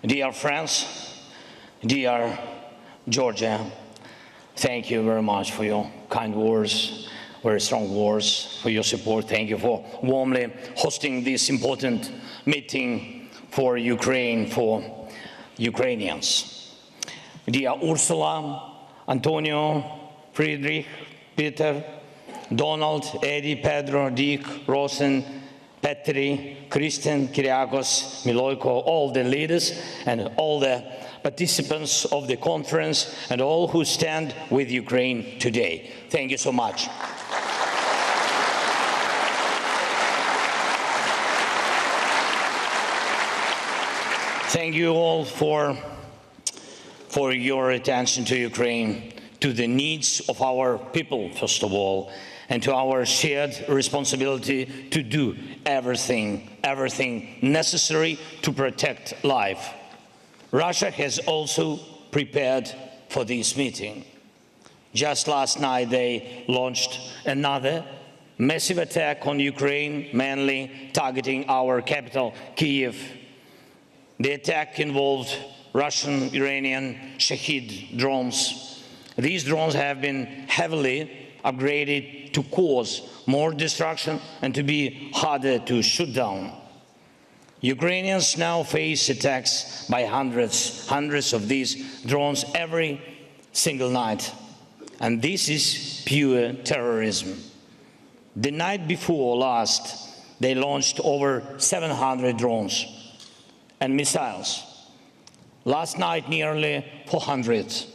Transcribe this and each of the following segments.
Dear friends, dear Georgia, thank you very much for your kind words, very strong words, for your support. Thank you for warmly hosting this important meeting for Ukraine, for Ukrainians. Dear Ursula, Antonio, Friedrich, Peter, Donald, Eddie, Pedro, Dick, Rosen, Petri, Christian, Kyriakos, Miloiko, all the leaders and all the participants of the conference and all who stand with Ukraine today. Thank you so much. Thank you all for your attention to Ukraine, to the needs of our people, first of all, and to our shared responsibility to do everything necessary to protect life. Russia has also prepared for this meeting. Just last night they launched another massive attack on Ukraine, mainly targeting our capital, Kyiv. The attack involved Russian, Iranian Shahid drones. These drones have been heavily upgraded to cause more destruction and to be harder to shoot down. Ukrainians now face attacks by hundreds of these drones every single night. And this is pure terrorism. The night before last, they launched over 700 drones and missiles. Last night, nearly 400.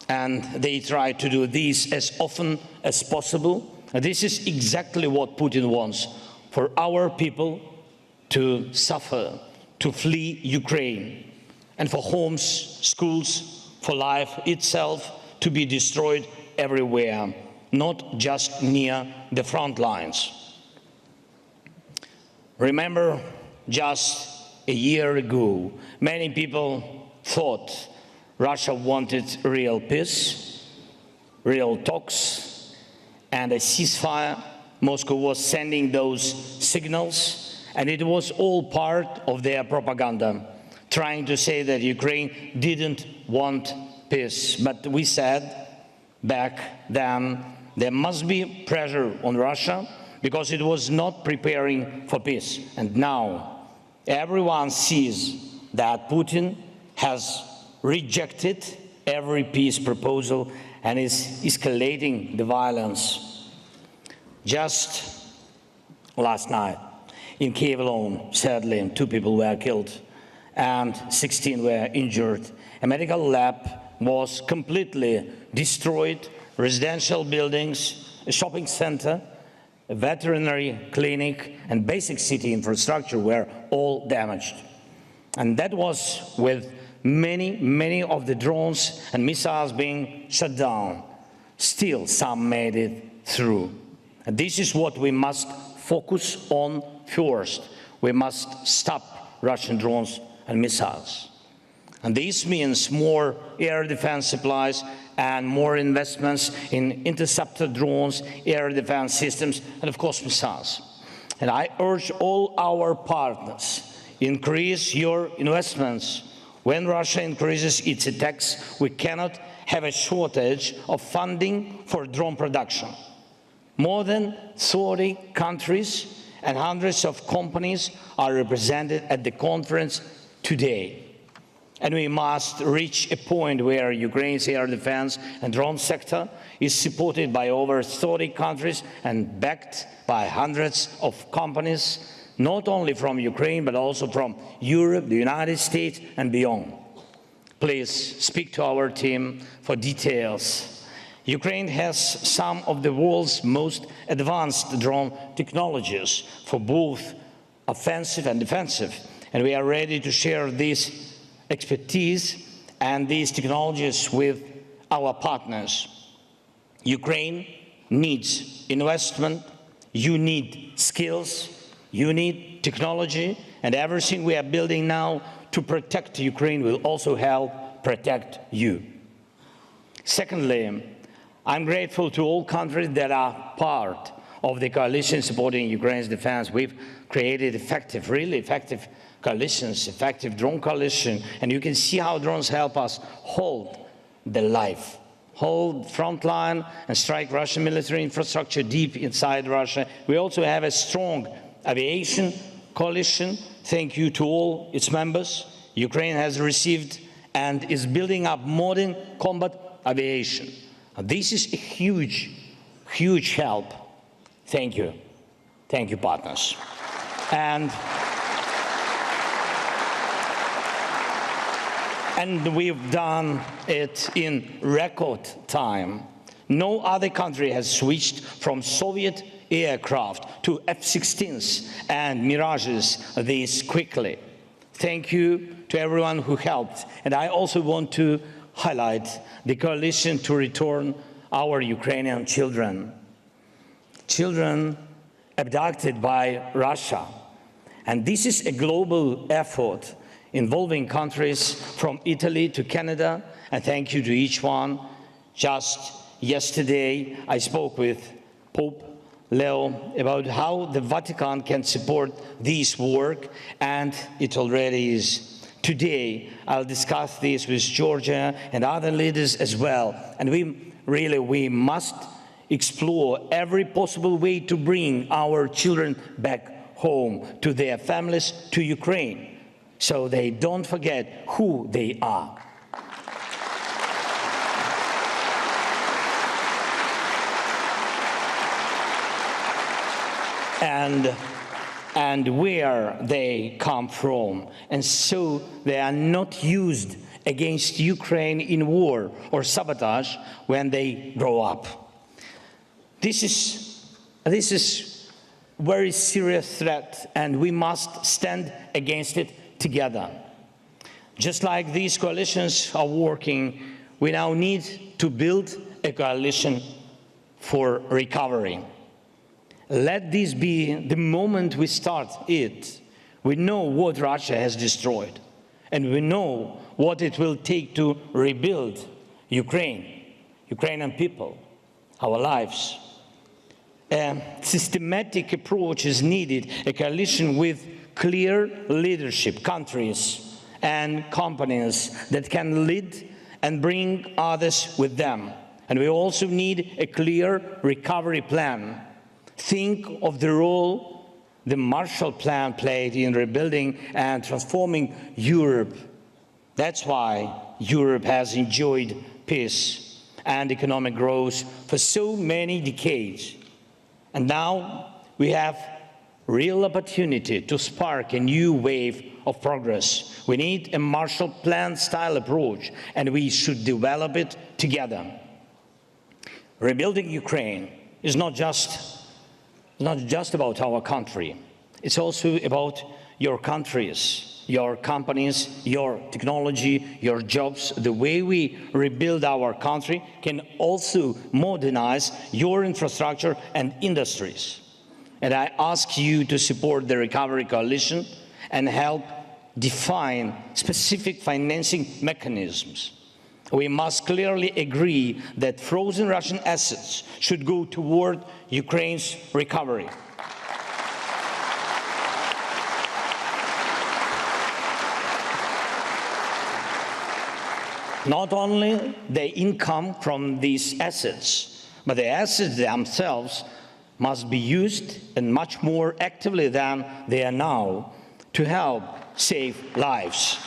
And they try to do this as often as possible. And this is exactly what Putin wants, for our people to suffer, to flee Ukraine, and for homes, schools, for life itself to be destroyed everywhere, not just near the front lines. Remember, just a year ago, many people thought Russia wanted real peace, real talks, and a ceasefire. Moscow was sending those signals, and it was all part of their propaganda, trying to say that Ukraine didn't want peace. But we said back then there must be pressure on Russia because it was not preparing for peace. And now everyone sees that Putin has rejected every peace proposal and is escalating the violence. Just last night, in Kyiv alone, sadly, 2 people were killed and 16 were injured. A medical lab was completely destroyed, residential buildings, a shopping center, a veterinary clinic, and basic city infrastructure were all damaged. And that was with many of the drones and missiles being shut down. Still, some made it through. And this is what we must focus on first. We must stop Russian drones and missiles. And this means more air defense supplies and more investments in interceptor drones, air defense systems, and of course missiles. And I urge all our partners, increase your investments. When Russia increases its attacks, we cannot have a shortage of funding for drone production. More than 30 countries and hundreds of companies are represented at the conference today. And we must reach a point where Ukraine's air defense and drone sector is supported by over 30 countries and backed by hundreds of companies, not only from Ukraine, but also from Europe, the United States, and beyond. Please speak to our team for details. Ukraine has some of the world's most advanced drone technologies for both offensive and defensive, and we are ready to share this expertise and these technologies with our partners. Ukraine needs investment, you need skills, you need technology, and everything we are building now to protect Ukraine will also help protect you. Secondly, I'm grateful to all countries that are part of the coalition supporting Ukraine's defense. We've created effective, really effective coalitions, effective drone coalition, and you can see how drones help us hold the life, hold front line and strike Russian military infrastructure deep inside Russia. We also have a strong aviation coalition. Thank you to all its members. Ukraine has received and is building up modern combat aviation. This is a huge, huge help. Thank you. Thank you, partners. And we've done it in record time. No other country has switched from Soviet aircraft to F-16s and Mirages this quickly. Thank you to everyone who helped. And I also want to highlight the coalition to return our Ukrainian children. Children abducted by Russia. And this is a global effort involving countries from Italy to Canada, and thank you to each one. Just yesterday, I spoke with Pope Leo about how the Vatican can support this work, and it already is. Today, I'll discuss this with Georgia and other leaders as well, and we must explore every possible way to bring our children back home to their families, to Ukraine, so they don't forget who they are. And where they come from, and so they are not used against Ukraine in war or sabotage when they grow up. This is very serious threat, and we must stand against it together. Just like these coalitions are working, we now need to build a coalition for recovery. Let this be the moment we start it. We know what Russia has destroyed, and we know what it will take to rebuild Ukraine, Ukrainian people, our lives. A systematic approach is needed, a coalition with clear leadership, countries and companies that can lead and bring others with them. And we also need a clear recovery plan. Think of the role the Marshall Plan played in rebuilding and transforming Europe. That's why Europe has enjoyed peace and economic growth for so many decades. And now we have real opportunity to spark a new wave of progress. We need a Marshall Plan-style approach, and we should develop it together. Rebuilding Ukraine is not just about our country. It's also about your countries, your companies, your technology, your jobs. The way we rebuild our country can also modernize your infrastructure and industries. And I ask you to support the Recovery Coalition and help define specific financing mechanisms. We must clearly agree that frozen Russian assets should go toward Ukraine's recovery. Not only the income from these assets, but the assets themselves must be used and much more actively than they are now to help save lives.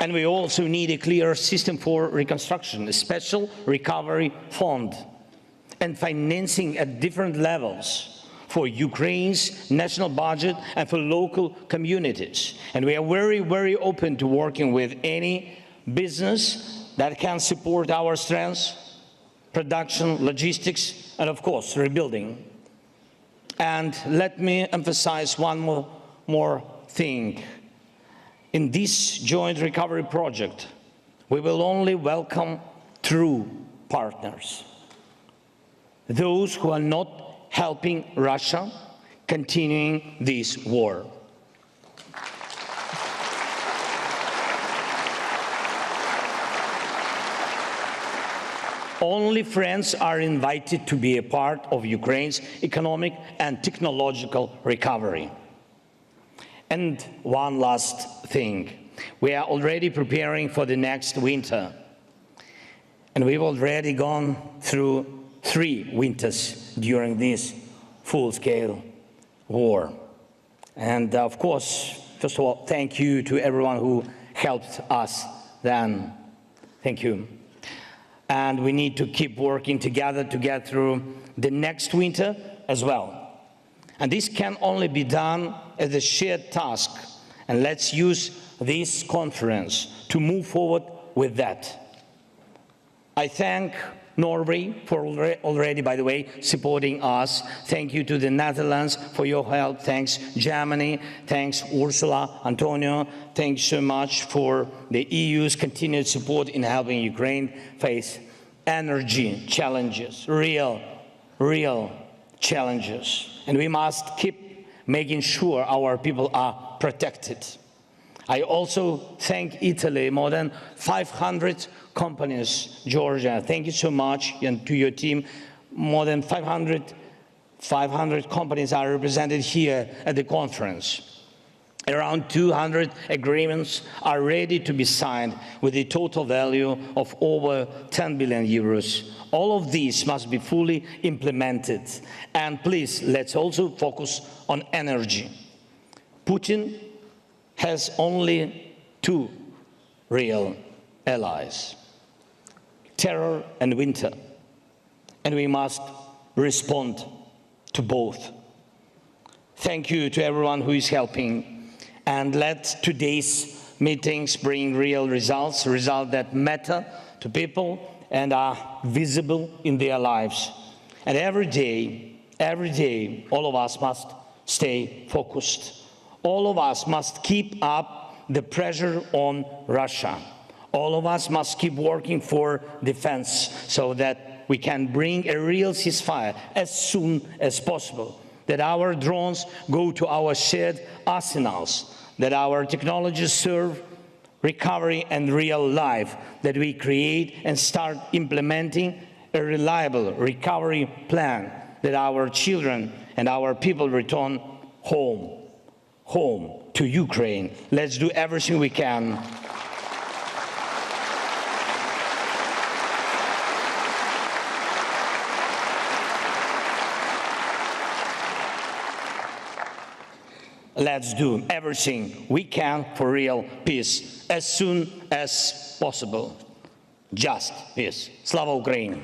And we also need a clear system for reconstruction, a special recovery fund, and financing at different levels for Ukraine's national budget and for local communities. And we are very, very open to working with any business that can support our strengths, production, logistics, and of course, rebuilding. And let me emphasize one more thing. In this joint recovery project, we will only welcome true partners, those who are not helping Russia continuing this war. Only friends are invited to be a part of Ukraine's economic and technological recovery. And one last thing. We are already preparing for the next winter. And we've already gone through 3 winters during this full-scale war. And of course, first of all, thank you to everyone who helped us then. Thank you. And we need to keep working together to get through the next winter as well. And this can only be done as a shared task. And let's use this conference to move forward with that. I thank Norway for already, by the way, supporting us. Thank you to the Netherlands for your help. Thanks, Germany. Thanks, Ursula, Antonio. Thanks so much for the EU's continued support in helping Ukraine face energy challenges, real challenges. And we must keep making sure our people are protected. I also thank Italy, more than 500 companies, Georgia, thank you so much, and to your team. More than 500 companies are represented here at the conference. Around 200 agreements are ready to be signed with a total value of over 10 billion euros. All of these must be fully implemented. And please, let's also focus on energy. Putin has only 2 real allies: terror and winter. And we must respond to both. Thank you to everyone who is helping. And let today's meetings bring real results that matter to people and are visible in their lives. And every day, all of us must stay focused. All of us must keep up the pressure on Russia. All of us must keep working for defense so that we can bring a real ceasefire as soon as possible, that our drones go to our shared arsenals, that our technologies serve recovery and real life, that we create and start implementing a reliable recovery plan, that our children and our people return home to Ukraine. Let's do everything we can. Let's do everything we can for real peace as soon as possible. Just peace. Slava Ukraini!